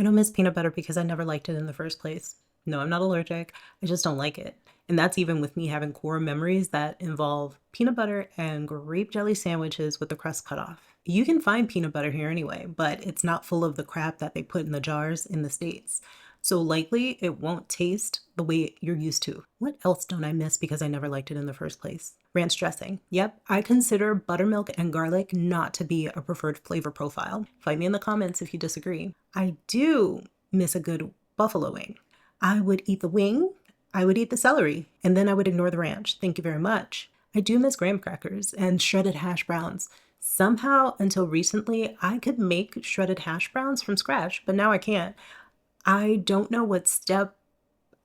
I don't miss peanut butter because I never liked it in the first place. No, I'm not allergic. I just don't like it. And that's even with me having core memories that involve peanut butter and grape jelly sandwiches with the crust cut off. You can find peanut butter here anyway, but it's not full of the crap that they put in the jars in the States. So likely it won't taste the way you're used to. What else don't I miss because I never liked it in the first place? Ranch dressing. Yep, I consider buttermilk and garlic not to be a preferred flavor profile. Fight me in the comments if you disagree. I do miss a good buffalo wing. I would eat the wing, I would eat the celery, and then I would ignore the ranch. Thank you very much. I do miss graham crackers and shredded hash browns. Somehow, until recently, I could make shredded hash browns from scratch, but now I can't. I don't know what step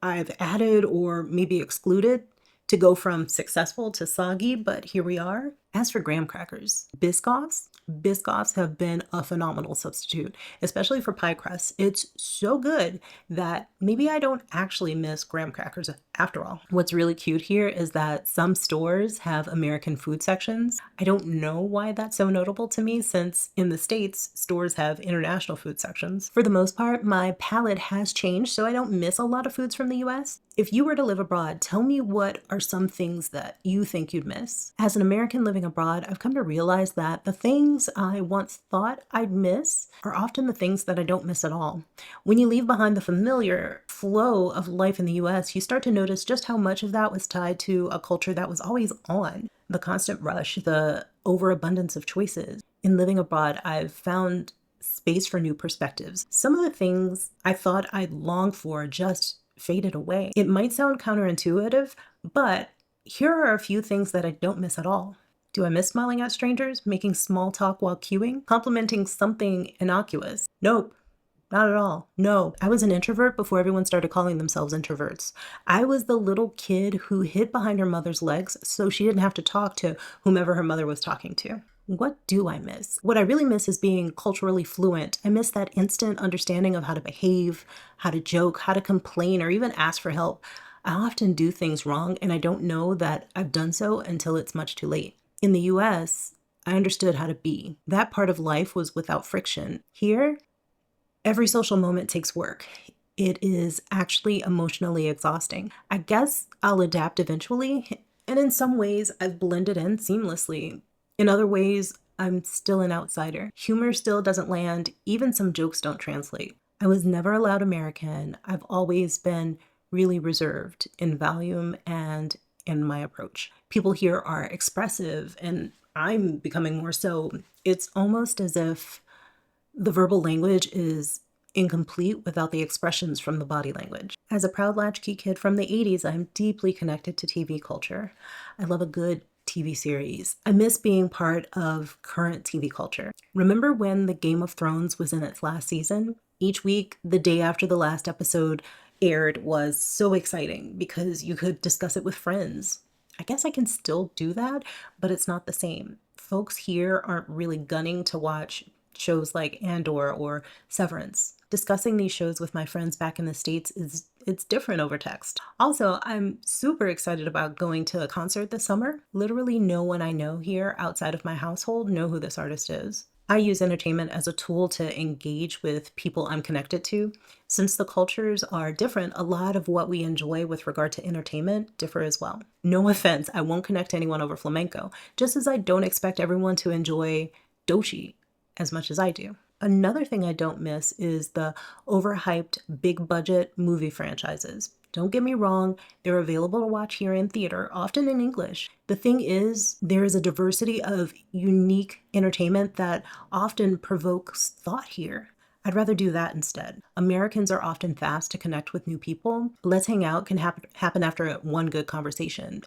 I've added or maybe excluded to go from successful to soggy, but here we are. As for graham crackers, Biscoffs have been a phenomenal substitute, especially for pie crust. It's so good that maybe I don't actually miss graham crackers after all. What's really cute here is that some stores have American food sections. I don't know why that's so notable to me, since in the States, stores have international food sections. For the most part, my palate has changed, so I don't miss a lot of foods from the US. If you were to live abroad, tell me what are some things that you think you'd miss. As an American living abroad, I've come to realize that the things I once thought I'd miss are often the things that I don't miss at all. When you leave behind the familiar flow of life in the US, you start to notice just how much of that was tied to a culture that was always on. The constant rush, the overabundance of choices. In living abroad, I've found space for new perspectives. Some of the things I thought I'd long for just faded away. It might sound counterintuitive, but here are a few things that I don't miss at all. Do I miss smiling at strangers, making small talk while queuing, complimenting something innocuous? Nope. Not at all. No, I was an introvert before everyone started calling themselves introverts. I was the little kid who hid behind her mother's legs so she didn't have to talk to whomever her mother was talking to. What do I miss? What I really miss is being culturally fluent. I miss that instant understanding of how to behave, how to joke, how to complain, or even ask for help. I often do things wrong, and I don't know that I've done so until it's much too late. In the US, I understood how to be. That part of life was without friction. Here, every social moment takes work. It is actually emotionally exhausting. I guess I'll adapt eventually, and in some ways, I've blended in seamlessly. In other ways, I'm still an outsider. Humor still doesn't land, even some jokes don't translate. I was never a loud American. I've always been really reserved in volume and in my approach. People here are expressive, and I'm becoming more so. It's almost as if the verbal language is incomplete without the expressions from the body language. As a proud latchkey kid from the 80s, I'm deeply connected to TV culture. I love a good TV series. I miss being part of current TV culture. Remember when the Game of Thrones was in its last season? Each week, the day after the last episode aired was so exciting because you could discuss it with friends. I guess I can still do that, but it's not the same. Folks here aren't really gunning to watch shows like Andor or Severance. Discussing these shows with my friends back in the States it's different over text. Also, I'm super excited about going to a concert this summer. Literally no one I know here outside of my household know who this artist is. I use entertainment as a tool to engage with people I'm connected to. Since the cultures are different, a lot of what we enjoy with regard to entertainment differ as well. No offense, I won't connect anyone over flamenco, just as I don't expect everyone to enjoy doshi as much as I do. Another thing I don't miss is the overhyped big budget movie franchises. Don't get me wrong, they're available to watch here in theater, often in English. The thing is, there is a diversity of unique entertainment that often provokes thought here. I'd rather do that instead. Americans are often fast to connect with new people. Let's hang out can happen after one good conversation.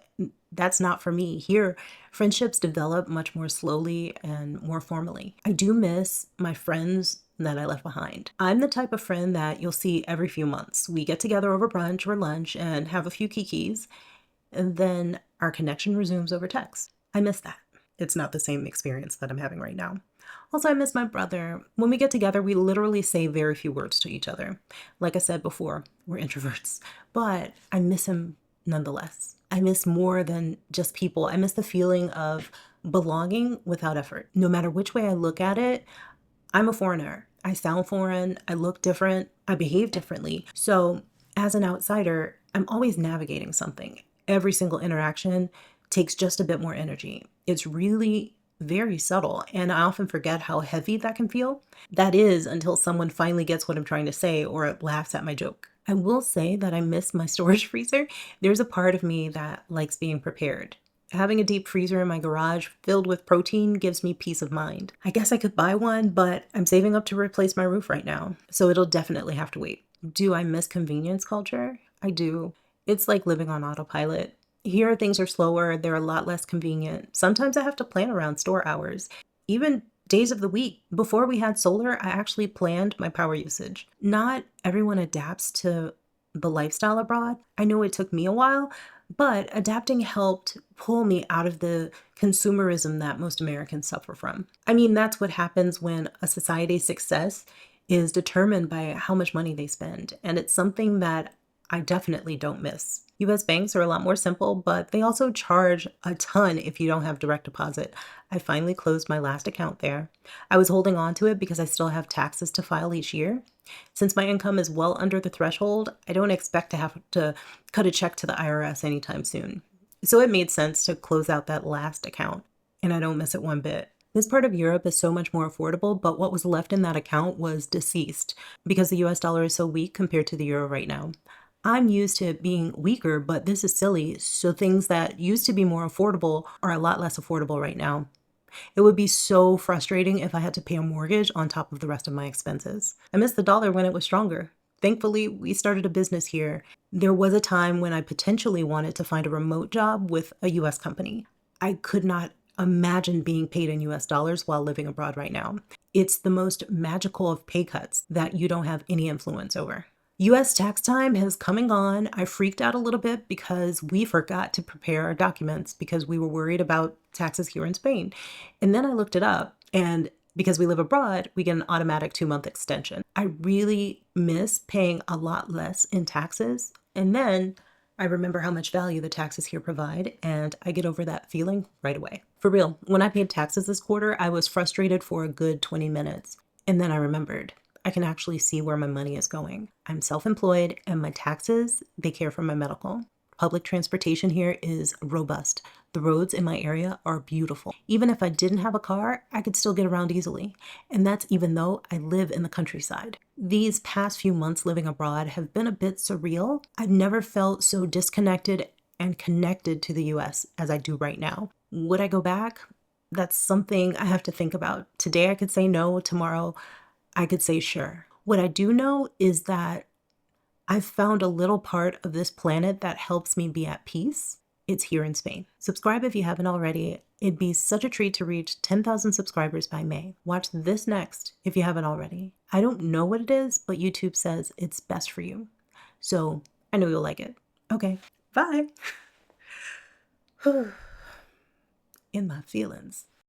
That's not for me. Here, friendships develop much more slowly and more formally. I do miss my friends that I left behind. I'm the type of friend that you'll see every few months. We get together over brunch or lunch and have a few kikis, and then our connection resumes over text. I miss that. It's not the same experience that I'm having right now. Also, I miss my brother. When we get together, we literally say very few words to each other. Like I said before, we're introverts, but I miss him nonetheless. I miss more than just people. I miss the feeling of belonging without effort. No matter which way I look at it, I'm a foreigner. I sound foreign, I look different, I behave differently. So, as an outsider, I'm always navigating something. Every single interaction takes just a bit more energy. It's really very subtle, and I often forget how heavy that can feel. That is until someone finally gets what I'm trying to say or laughs at my joke. I will say that I miss my storage freezer. There's a part of me that likes being prepared. Having a deep freezer in my garage filled with protein gives me peace of mind. I guess I could buy one, but I'm saving up to replace my roof right now, so it'll definitely have to wait. Do I miss convenience culture? I do. It's like living on autopilot. Here, things are slower, they're a lot less convenient. Sometimes I have to plan around store hours. Even days of the week. Before we had solar, I actually planned my power usage. Not everyone adapts to the lifestyle abroad. I know it took me a while, but adapting helped pull me out of the consumerism that most Americans suffer from. I mean, that's what happens when a society's success is determined by how much money they spend. And it's something that I definitely don't miss. US banks are a lot more simple, but they also charge a ton if you don't have direct deposit. I finally closed my last account there. I was holding on to it because I still have taxes to file each year. Since my income is well under the threshold, I don't expect to have to cut a check to the IRS anytime soon. So it made sense to close out that last account, and I don't miss it one bit. This part of Europe is so much more affordable, but what was left in that account was deceased because the US dollar is so weak compared to the euro right now. I'm used to it being weaker, but this is silly. So things that used to be more affordable are a lot less affordable right now. It would be so frustrating if I had to pay a mortgage on top of the rest of my expenses. I missed the dollar when it was stronger. Thankfully, we started a business here. There was a time when I potentially wanted to find a remote job with a US company. I could not imagine being paid in US dollars while living abroad right now. It's the most magical of pay cuts that you don't have any influence over. US tax time has come and gone. I freaked out a little bit because we forgot to prepare our documents because we were worried about taxes here in Spain. And then I looked it up, and because we live abroad, we get an automatic 2-month extension. I really miss paying a lot less in taxes. And then I remember how much value the taxes here provide, and I get over that feeling right away. For real, when I paid taxes this quarter, I was frustrated for a good 20 minutes. And then I remembered. I can actually see where my money is going. I'm self-employed, and my taxes, they care for my medical. Public transportation here is robust. The roads in my area are beautiful. Even if I didn't have a car, I could still get around easily. And that's even though I live in the countryside. These past few months living abroad have been a bit surreal. I've never felt so disconnected and connected to the US as I do right now. Would I go back? That's something I have to think about. Today I could say no, tomorrow I could say sure. What I do know is that I've found a little part of this planet that helps me be at peace. It's here in Spain. Subscribe if you haven't already. It'd be such a treat to reach 10,000 subscribers by May. Watch this next if you haven't already. I don't know what it is, but YouTube says it's best for you. So I know you'll like it. Okay, bye. In my feelings.